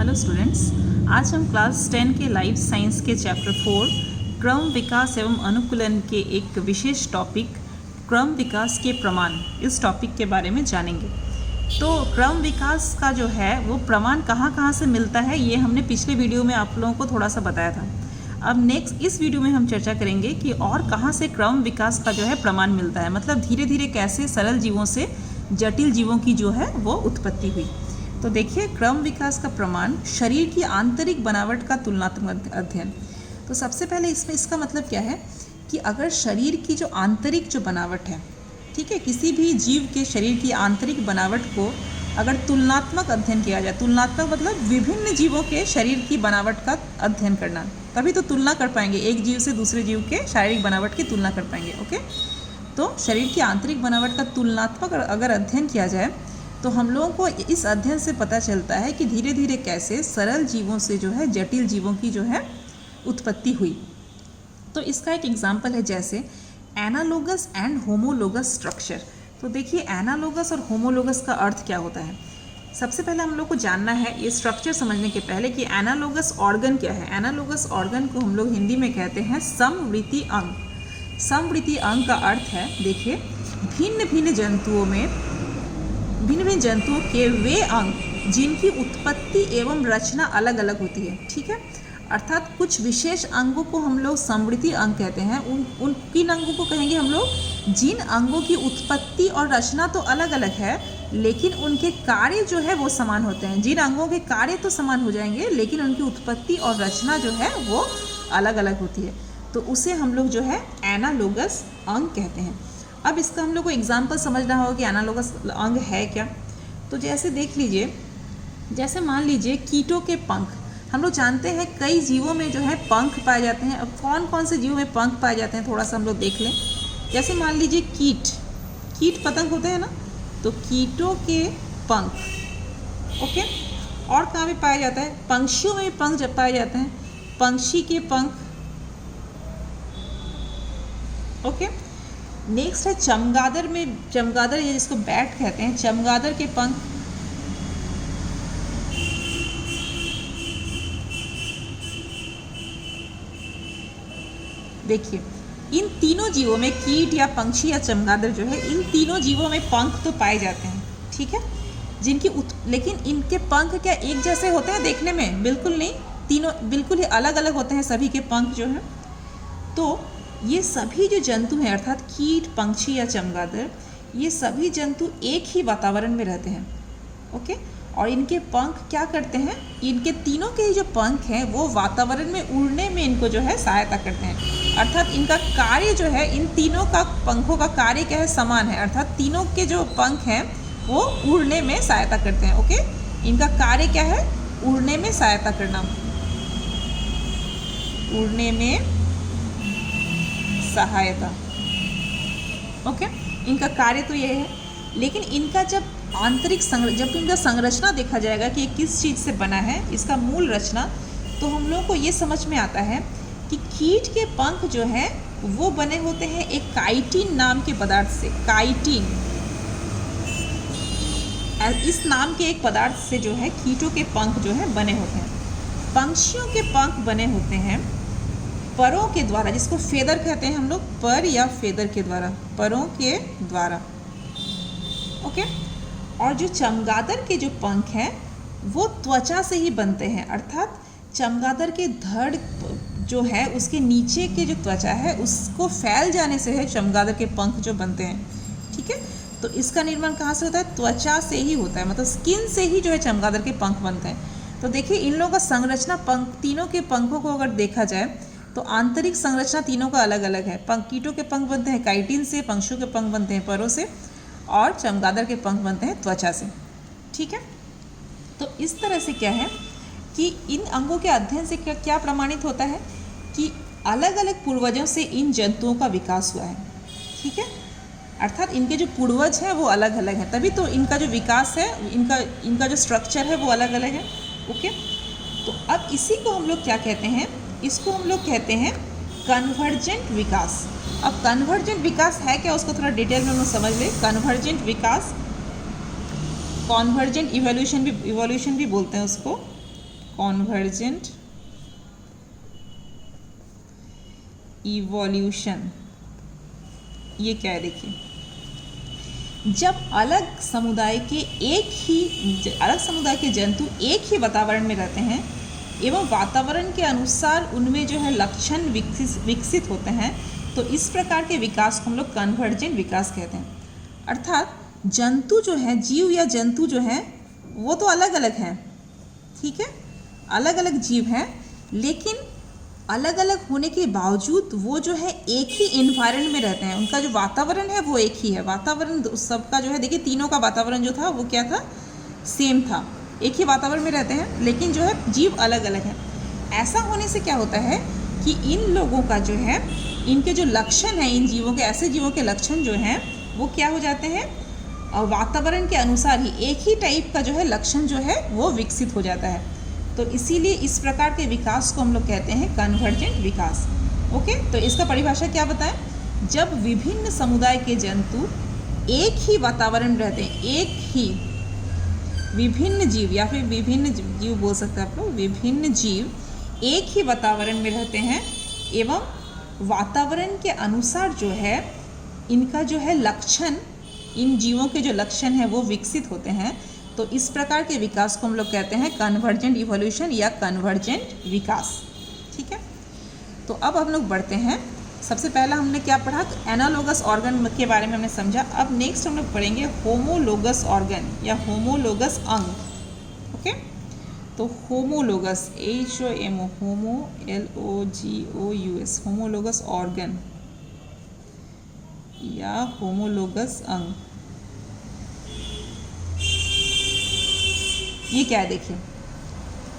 Hello students, आज हम class 10 के लाइफ साइंस के चैप्टर 4 क्रम विकास एवं अनुकूलन के एक विशेष टॉपिक क्रम विकास के प्रमाण इस टॉपिक के बारे में जानेंगे। तो क्रम विकास का जो है वो प्रमाण कहाँ से मिलता है, ये हमने पिछले वीडियो में आप लोगों को थोड़ा सा बताया था। अब नेक्स्ट इस वीडियो में हम चर्चा करेंगे कि और कहाँ से क्रम विकास का जो है प्रमाण मिलता है, मतलब धीरे धीरे कैसे सरल जीवों से जटिल जीवों की जो है वो उत्पत्ति हुई। तो देखिए, क्रम विकास का प्रमाण शरीर की आंतरिक बनावट का तुलनात्मक अध्ययन। तो सबसे पहले इसका मतलब क्या है कि अगर शरीर की जो आंतरिक जो बनावट है, ठीक है, किसी भी जीव के शरीर की आंतरिक बनावट को अगर तुलनात्मक अध्ययन किया जाए, तुलनात्मक मतलब विभिन्न जीवों के शरीर की बनावट का अध्ययन करना, तभी तो तुलना कर पाएंगे, एक जीव से दूसरे जीव के शारीरिक बनावट की तुलना कर पाएंगे। ओके, तो शरीर की आंतरिक बनावट का तुलनात्मक अगर अध्ययन किया जाए तो हम लोगों को इस अध्ययन से पता चलता है कि धीरे धीरे कैसे सरल जीवों से जो है जटिल जीवों की जो है उत्पत्ति हुई। तो इसका एक एग्जाम्पल है जैसे एनालोगस एंड होमोलोगस स्ट्रक्चर। तो देखिए, एनालोगस और होमोलोगस का अर्थ क्या होता है। सबसे पहले हम लोग को जानना है ये स्ट्रक्चर समझने के पहले कि एनालोगस ऑर्गन क्या है। एनालोगस ऑर्गन को हम लोग हिंदी में कहते हैं समवृत्ति अंग। समवृत्ति अंग का अर्थ है, देखिए, भिन्न भिन्न जंतुओं के वे अंग जिनकी उत्पत्ति एवं रचना अलग अलग होती है। ठीक है, अर्थात कुछ विशेष अंगों को हम लोग समवृत्ति अंग कहते हैं। उन किन अंगों को कहेंगे हम लोग, जिन अंगों की उत्पत्ति और रचना तो अलग अलग है लेकिन उनके कार्य जो है वो समान होते हैं। जिन अंगों के कार्य तो समान हो जाएंगे लेकिन उनकी उत्पत्ति और रचना जो है वो अलग अलग होती है, तो उसे हम लोग जो है एनालोगस अंग कहते हैं। अब इसका हम लोग को एग्जाम्पल समझना होगा कि एनालोगस अंग है क्या। तो जैसे देख लीजिए, जैसे मान लीजिए कीटों के पंख। हम लोग जानते हैं कई जीवों में जो है पंख पाए जाते हैं। अब कौन कौन से जीवों में पंख पाए जाते हैं थोड़ा सा हम लोग देख लें। जैसे मान लीजिए कीट पतंग होते हैं ना, तो कीटों के पंख। ओके, और कहाँ पे पाया जाता है, पंछियों में भी पंख जब पाए जाते हैं, पंछी के पंख। ओके, नेक्स्ट है चमगादड़ में, चमगादड़ ये जिसको बैट कहते हैं, चमगादड़ के पंख। देखिए, इन तीनों जीवों में, कीट या पंछी या चमगादड़ जो है, इन तीनों जीवों में पंख तो पाए जाते हैं। ठीक है, लेकिन इनके पंख क्या एक जैसे होते हैं देखने में? बिल्कुल नहीं, तीनों बिल्कुल ही अलग अलग होते हैं सभी के पंख जो है। तो ये सभी जो जंतु हैं, अर्थात कीट, पंछी या चमगादड़, ये सभी जंतु एक ही वातावरण में रहते हैं। ओके, और इनके पंख क्या करते हैं, इनके तीनों के जो पंख हैं वो वातावरण में उड़ने में इनको जो है सहायता करते हैं। अर्थात इनका कार्य जो है, इन तीनों का पंखों का कार्य क्या है, समान है। अर्थात तीनों के जो पंख हैं वो उड़ने में सहायता करते हैं। ओके, इनका कार्य क्या है, उड़ने में सहायता करना, उड़ने में सहायता। ओके, इनका कार्य तो ये है। लेकिन इनका जब इनका संरचना देखा जाएगा कि ये किस चीज़ से बना है, इसका मूल रचना, तो हम लोगों को ये समझ में आता है कि कीट के पंख जो है वो बने होते हैं एक काइटिन नाम के पदार्थ से। काइटिन, इस नाम के एक पदार्थ से जो है कीटों के पंख जो है बने होते हैं। पंछियों के पंख बने होते हैं परों के द्वारा, जिसको फेदर कहते हैं हम लोग, पर या फेदर के द्वारा, परों के द्वारा। ओके, और जो चमगादड़ के जो पंख हैं वो त्वचा से ही बनते हैं। अर्थात चमगादड़ के धड़ जो है उसके नीचे के जो त्वचा है उसको फैल जाने से है चमगादड़ के पंख जो बनते हैं। ठीक है, तो इसका निर्माण कहाँ से होता है, त्वचा से ही होता है, मतलब स्किन से ही जो है चमगादड़ के पंख बनते हैं। तो देखिए, इन लोगों का संरचना, तीनों के पंखों को अगर देखा जाए तो आंतरिक संरचना तीनों का अलग अलग है। कीटों के पंख बनते हैं काइटिन से, पंछियों के पंख बनते हैं परों से, और चमगादड़ के पंख बनते हैं त्वचा से। ठीक है, तो इस तरह से क्या है कि इन अंगों के अध्ययन से क्या प्रमाणित होता है कि अलग अलग पूर्वजों से इन जंतुओं का विकास हुआ है। ठीक है, अर्थात इनके जो पूर्वज हैं वो अलग अलग हैं, तभी तो इनका जो विकास है, इनका जो स्ट्रक्चर है वो अलग अलग है। ओके, तो अब इसी को हम लोग क्या कहते हैं, इसको हम लोग कहते हैं कन्वर्जेंट विकास। अब कन्वर्जेंट विकास है क्या, उसको थोड़ा डिटेल में हम लोग समझ लें। कन्वर्जेंट विकास, कॉन्वर्जेंट इवोल्यूशन भी बोलते हैं उसको, कॉन्वर्जेंट इवोल्यूशन। ये क्या है देखिए, जब अलग समुदाय के जंतु एक ही वातावरण में रहते हैं एवं वातावरण के अनुसार उनमें जो है लक्षण विकसित होते हैं, तो इस प्रकार के विकास को हम लोग कन्वर्जेंट विकास कहते हैं। अर्थात जंतु जो है, जीव या जंतु जो है वो तो अलग अलग हैं, ठीक है, अलग अलग जीव हैं, लेकिन अलग अलग होने के बावजूद वो जो है एक ही इन्वायरमेंट में रहते हैं। उनका जो वातावरण है वो एक ही है। वातावरण सबका जो है, देखिए तीनों का वातावरण जो था वो क्या था, सेम था, एक ही वातावरण में रहते हैं, लेकिन जो है जीव अलग अलग हैं। ऐसा होने से क्या होता है कि इन लोगों का जो है, इनके जो लक्षण हैं, इन जीवों के, ऐसे जीवों के लक्षण जो हैं वो क्या हो जाते हैं, और वातावरण के अनुसार ही एक ही टाइप का जो है लक्षण जो है वो विकसित हो जाता है। तो इसीलिए इस प्रकार के विकास को हम लोग कहते हैं कन्वर्जेंट विकास। ओके, तो इसका परिभाषा क्या बताएं, जब विभिन्न समुदाय के जंतु एक ही वातावरण में रहते हैं, एक ही विभिन्न जीव या फिर विभिन्न जीव बोल सकते हैं आप लोग, विभिन्न जीव एक ही वातावरण में रहते हैं एवं वातावरण के अनुसार जो है इनका जो है लक्षण, इन जीवों के जो लक्षण हैं वो विकसित होते हैं, तो इस प्रकार के विकास को हम लोग कहते हैं कन्वर्जेंट इवोल्यूशन या कन्वर्जेंट विकास। ठीक है, तो अब हम लोग बढ़ते हैं। सबसे पहला हमने क्या पढ़ा, एनालोगस ऑर्गन के बारे में हमने समझा। अब नेक्स्ट हम लोग पढ़ेंगे होमोलोगस ऑर्गन या होमोलोगस अंग। ओके, तो होमोलोगस, HOMO, होमो LOGOUS, होमोलोगस ऑर्गन या होमोलोगस अंग, ये क्या है देखिए।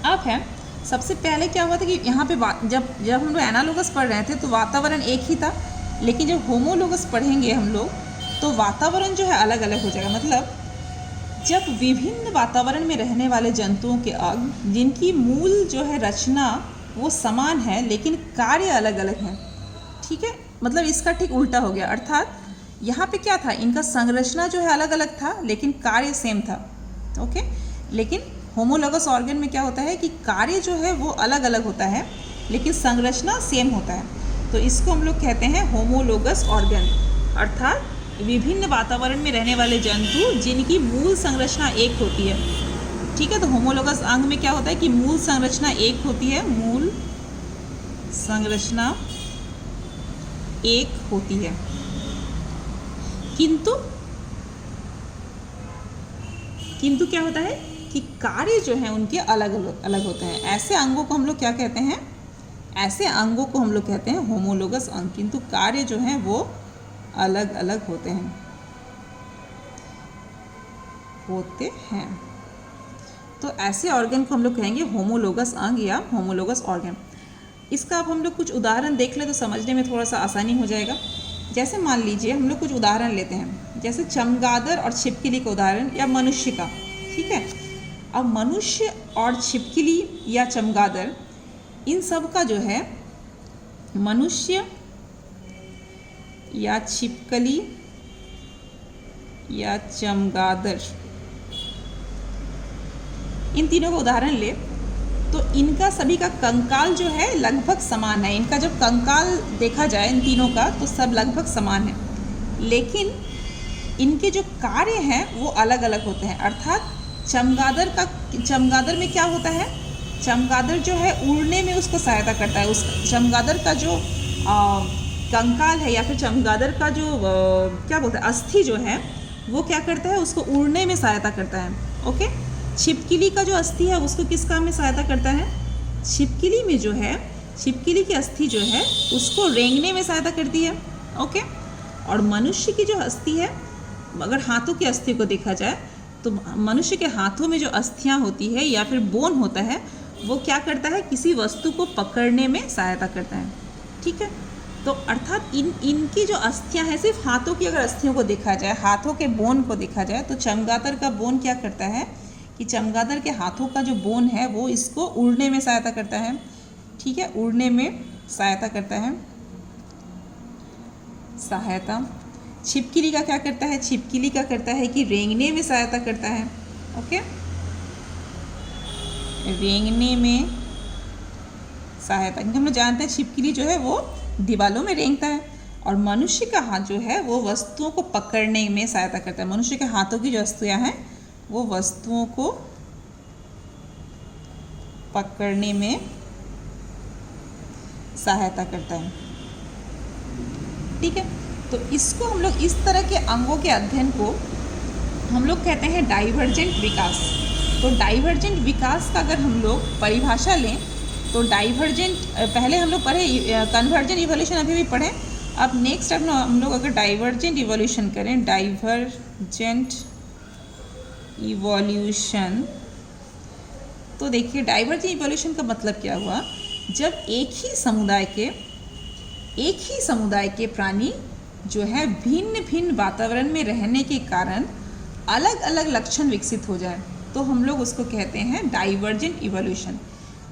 अब है, सबसे पहले क्या हुआ था कि यहाँ पे जब हम लोग एनालोगस पढ़ रहे थे तो वातावरण एक ही था, लेकिन जब होमोलोगस पढ़ेंगे हम लोग तो वातावरण जो है अलग अलग हो जाएगा। मतलब जब विभिन्न वातावरण में रहने वाले जंतुओं के अंग, जिनकी मूल जो है रचना वो समान है लेकिन कार्य अलग अलग हैं, ठीक है, मतलब इसका ठीक उल्टा हो गया। अर्थात यहाँ पे क्या था, इनका संरचना जो है अलग अलग था लेकिन कार्य सेम था। ओके, लेकिन होमोलोगस ऑर्गन में क्या होता है कि कार्य जो है वो अलग अलग होता है लेकिन संरचना सेम होता है, तो इसको हम लोग कहते हैं होमोलोगस ऑर्गन। अर्थात विभिन्न वातावरण में रहने वाले जंतु जिनकी मूल संरचना एक होती है। ठीक है, तो होमोलोगस अंग में क्या होता है कि मूल संरचना एक होती है, मूल संरचना एक होती है, किंतु क्या होता है कि कार्य जो है उनके अलग अलग होते हैं। ऐसे अंगों को हम लोग क्या कहते हैं, ऐसे अंगों को हम लोग कहते हैं होमोलोगस अंग, किंतु कार्य जो है वो अलग अलग होते हैं। तो ऐसे ऑर्गन को हम लोग कहेंगे होमोलोगस अंग या होमोलोगस ऑर्गन। इसका अब हम लोग कुछ उदाहरण देख ले तो समझने में थोड़ा सा आसानी हो जाएगा। जैसे मान लीजिए हम लोग कुछ उदाहरण लेते हैं, जैसे चमगादड़ और छिपकली का उदाहरण या मनुष्य का। ठीक है, अब मनुष्य और छिपकली या चमगादड़, इन सब का जो है, मनुष्य या छिपकली या चमगादड़, इन तीनों का उदाहरण ले तो इनका सभी का कंकाल जो है लगभग समान है। इनका जब कंकाल देखा जाए इन तीनों का तो सब लगभग समान है, लेकिन इनके जो कार्य हैं वो अलग अलग होते हैं। अर्थात चमगादड़ में क्या होता है, चमगादड़ जो है उड़ने में उसको सहायता करता है। उस चमगादड़ का जो कंकाल है या फिर चमगादड़ का जो क्या बोलते हैं, अस्थि जो है वो क्या करता है, उसको उड़ने में सहायता करता है। ओके, छिपकली का जो अस्थि है उसको किस काम में सहायता करता है, छिपकली में जो है, छिपकली की अस्थि जो है उसको रेंगने में सहायता करती है। ओके, और मनुष्य की जो अस्थि है, अगर हाथों की अस्थि को देखा जाए तो मनुष्य के हाथों में जो अस्थियां होती है या फिर बोन होता है वो क्या करता है, किसी वस्तु को पकड़ने में सहायता करता है। ठीक है, तो अर्थात इनकी जो अस्थियां हैं, सिर्फ हाथों की अगर अस्थियों को देखा जाए, हाथों के बोन को देखा जाए, तो चमगादड़ का बोन क्या करता है कि चमगादड़ के हाथों का जो बोन है वो इसको उड़ने में सहायता करता है। ठीक है, उड़ने में सहायता करता है, सहायता। छिपकली का क्या करता है, छिपकली का करता है कि रेंगने में सहायता करता है। ओके, रेंगने में सहायता, क्योंकि हम लोग जानते हैं छिपकली जो है वो दीवारों में रेंगता है, और मनुष्य का हाथ जो है वो वस्तुओं को पकड़ने में सहायता करता है। मनुष्य के हाथों की जो वस्तुएं हैं वो वस्तुओं को पकड़ने में सहायता करता है। ठीक है, तो इसको हम लोग, इस तरह के अंगों के अध्ययन को हम लोग कहते हैं डाइवर्जेंट विकास। तो डाइवर्जेंट विकास का अगर हम लोग परिभाषा लें तो डाइवर्जेंट, पहले हम लोग पढ़े कन्वर्जेंट इवोल्यूशन, अभी भी पढ़ें। अब नेक्स्ट अब हम लोग अगर डाइवर्जेंट इवोल्यूशन करें, डाइवर्जेंट इवोल्यूशन, तो देखिए डाइवर्जेंट इवोल्यूशन का मतलब क्या हुआ, जब एक ही समुदाय के प्राणी जो है भिन्न भिन्न वातावरण में रहने के कारण अलग अलग लक्षण विकसित हो जाए, तो हम लोग उसको कहते हैं डाइवर्जेंट इवोल्यूशन।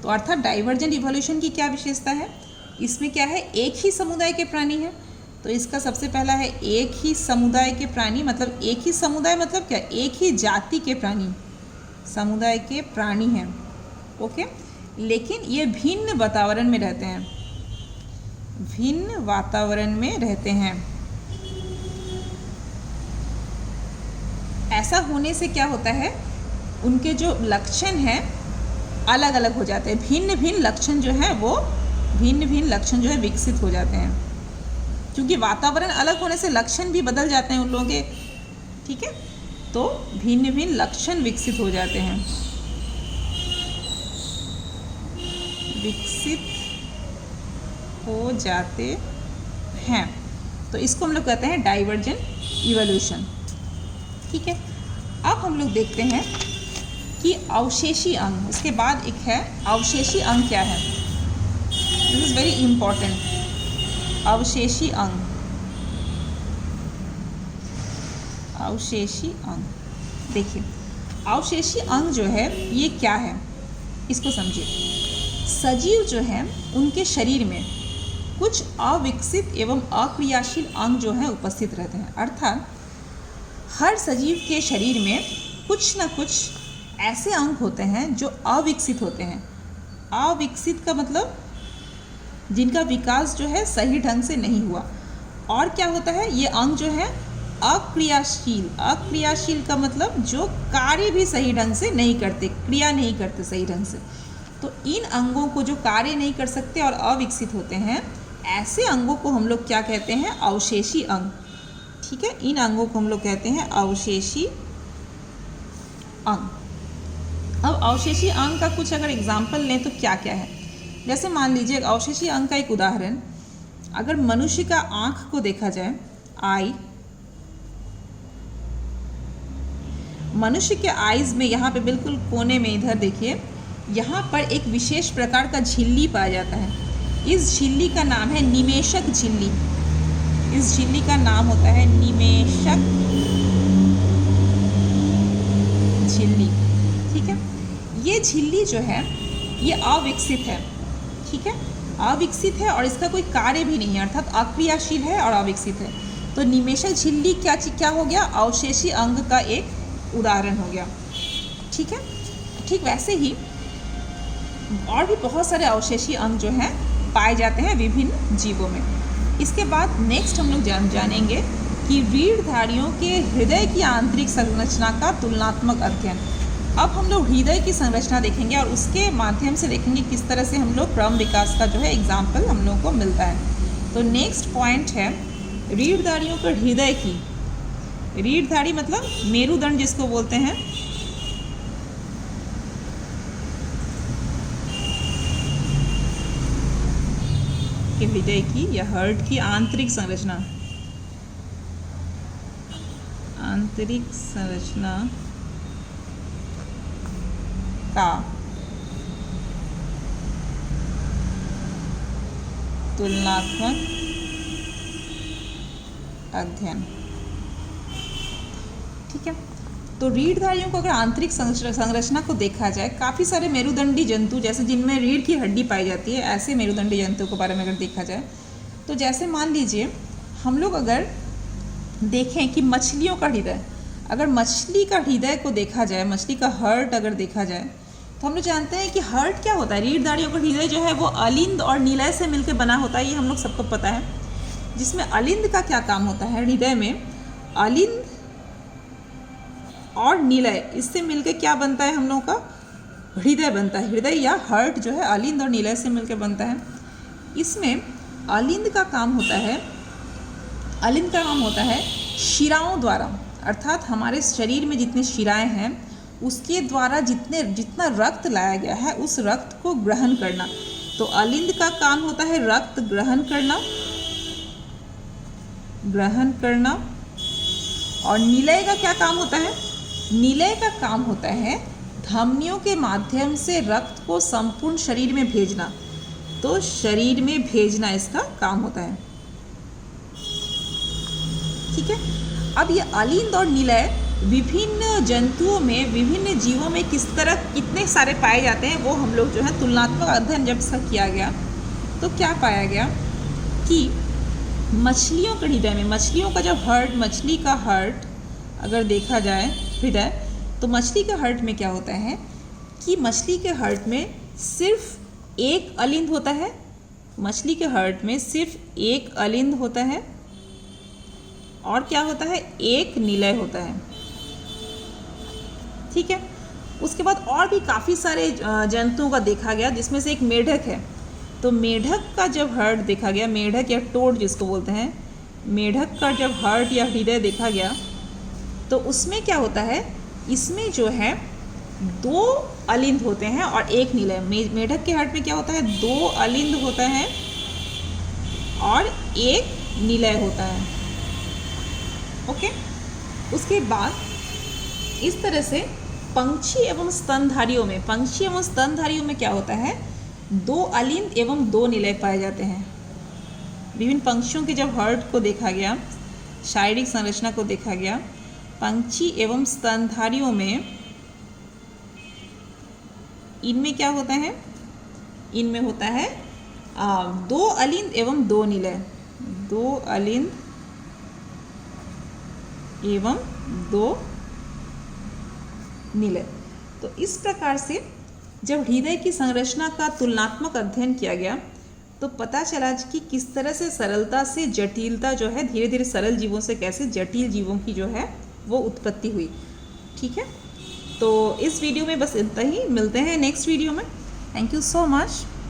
तो अर्थात डाइवर्जेंट इवोल्यूशन की क्या विशेषता है, इसमें क्या है, एक ही समुदाय के प्राणी हैं। तो इसका सबसे पहला है एक ही समुदाय के प्राणी, मतलब एक ही समुदाय मतलब क्या, एक ही जाति के प्राणी, समुदाय के प्राणी हैं, ओके, लेकिन ये भिन्न वातावरण में रहते हैं, भिन्न वातावरण में रहते हैं। ऐसा होने से क्या होता है, उनके जो लक्षण हैं अलग अलग हो जाते हैं, भिन्न भिन्न लक्षण जो है वो विकसित हो जाते हैं, क्योंकि वातावरण अलग होने से लक्षण भी बदल जाते हैं उन लोगों के। ठीक है, तो भिन्न भिन्न लक्षण विकसित हो जाते हैं, तो इसको हम लोग कहते हैं डाइवर्जेंट इवोल्यूशन। ठीक है, अब हम लोग देखते हैं कि अवशेषी अंग, उसके बाद एक है अवशेषी अंग क्या है, दिस इज़ वेरी इम्पॉर्टेंट। अवशेषी अंग, देखिए अवशेषी अंग जो है ये क्या है, इसको समझिए। सजीव जो है उनके शरीर में कुछ अविकसित एवं अक्रियाशील अंग जो है उपस्थित रहते हैं, अर्थात हर सजीव के शरीर में कुछ ना कुछ ऐसे अंग होते हैं जो अविकसित होते हैं। अविकसित का मतलब जिनका विकास जो है सही ढंग से नहीं हुआ। और क्या होता है, ये अंग जो है अक्रियाशील, अक्रियाशील का मतलब जो कार्य भी सही ढंग से नहीं करते, क्रिया नहीं करते सही ढंग से। तो इन अंगों को जो कार्य नहीं कर सकते और अविकसित होते हैं, ऐसे अंगों को हम लोग क्या कहते हैं, अवशेषी अंग। ठीक है, इन अंगों को हम लोग कहते हैं अवशेषी अंग। अब अवशेषी अंग का कुछ अगर एग्जाम्पल लें तो क्या क्या है, जैसे मान लीजिए अवशेषी अंग का एक उदाहरण, अगर मनुष्य का आँख को देखा जाए, आई, मनुष्य के आईज में यहाँ पे बिल्कुल कोने में इधर देखिए, यहाँ पर एक विशेष प्रकार का झिल्ली पाया जाता है। इस झिल्ली का नाम है निमेशक झिल्ली। इस झिल्ली का नाम होता है निमेशक झिल्ली। ठीक है, ये झिल्ली जो है ये अविकसित है। ठीक है, अविकसित है और इसका कोई कार्य भी नहीं है, अर्थात अक्रियाशील है और अविकसित है। तो निमेशक झिल्ली क्या हो गया, अवशेषी अंग का एक उदाहरण हो गया। ठीक है, ठीक वैसे ही और भी बहुत सारे अवशेषी अंग जो हैं पाए जाते हैं विभिन्न जीवों में। इसके बाद नेक्स्ट हम लोग जानेंगे कि रीढ़धारियों के हृदय की आंतरिक संरचना का तुलनात्मक अध्ययन। अब हम लोग हृदय की संरचना देखेंगे और उसके माध्यम से देखेंगे किस तरह से हम लोग क्रम विकास का जो है एग्जाम्पल हम लोगों को मिलता है। तो नेक्स्ट पॉइंट है रीढ़धारियों के हृदय की, रीढ़धारी मतलब मेरुदंड जिसको बोलते हैं, कि हृदय की या हार्ट की आंतरिक संरचना, आंतरिक संरचना का तुलनात्मक अध्ययन। ठीक है, तो रीढ़धारियों को अगर आंतरिक संरचना को देखा जाए, काफ़ी सारे मेरुदंडी जंतु जैसे जिनमें रीढ़ की हड्डी पाई जाती है, ऐसे मेरुदंडी जंतुओं के बारे में अगर देखा जाए तो जैसे मान लीजिए हम लोग अगर देखें कि मछलियों का हृदय, अगर मछली का हृदय को देखा जाए, मछली का हार्ट अगर देखा जाए तो हम लोग जानते हैं कि हार्ट क्या होता है, रीढ़ दाढ़ी और हृदय जो है वो अलिंद और निलय से मिलकर बना होता है, ये हम लोग सबको पता है। जिसमें अलिंद का क्या काम होता है, हृदय में अलिंद और निलय इससे मिलकर क्या बनता है, हम लोगों का हृदय बनता है। हृदय या हार्ट जो है अलिंद और निलय से मिलकर बनता है। इसमें अलिंद का काम होता है शिराओं द्वारा, अर्थात हमारे शरीर में जितने शिराएं हैं उसके द्वारा जितना रक्त लाया गया है उस रक्त को ग्रहण करना। तो अलिंद का काम होता है रक्त ग्रहण करना। और निलय का क्या काम होता है, निलय का काम होता है धमनियों के माध्यम से रक्त को संपूर्ण शरीर में भेजना। तो शरीर में भेजना इसका काम होता है। ठीक है, अब ये अलिंद और निलय विभिन्न जंतुओं में, विभिन्न जीवों में कितने सारे पाए जाते हैं, वो हम लोग जो है तुलनात्मक अध्ययन जब इसका किया गया तो क्या पाया गया कि मछलियों के हृदय में, मछलियों का जब हार्ट, मछली का हार्ट अगर देखा जाए हृदय, तो मछली के हार्ट में क्या होता है कि मछली के हार्ट में सिर्फ एक अलिंद होता है। मछली के हार्ट में सिर्फ एक अलिंद होता है और क्या होता है, एक निलय होता है। ठीक है, उसके बाद और भी काफ़ी सारे जंतुओं का देखा गया, जिसमें से एक मेढक है। तो मेढक का जब हार्ट देखा गया, मेढक या टोड जिसको बोलते हैं, मेढक का जब हार्ट या हृदय देखा गया तो उसमें क्या होता है, इसमें जो है 2 अलिंद होते हैं और एक निलय। मेढक के हार्ट में क्या होता है, 2 अलिंद होता है और एक निलय होता है। ओके, उसके बाद इस तरह से पंक्षी एवं स्तनधारियों में क्या होता है, 2 अलिंद एवं 2 निलय पाए जाते हैं। विभिन्न पंक्षियों के जब हार्ट को देखा गया, शारीरिक संरचना को देखा गया, पंक्षी एवं स्तनधारियों में इनमें क्या होता है, इनमें होता है 2 अलिंद एवं 2 निलय, 2 अलिंद एवं 2 निलय। तो इस प्रकार से जब हृदय की संरचना का तुलनात्मक अध्ययन किया गया तो पता चला कि किस तरह से सरलता से जटिलता जो है, धीरे धीरे सरल जीवों से कैसे जटिल जीवों की जो है वो उत्पत्ति हुई। ठीक है, तो इस वीडियो में बस इतना ही, मिलते हैं नेक्स्ट वीडियो में। Thank you so much.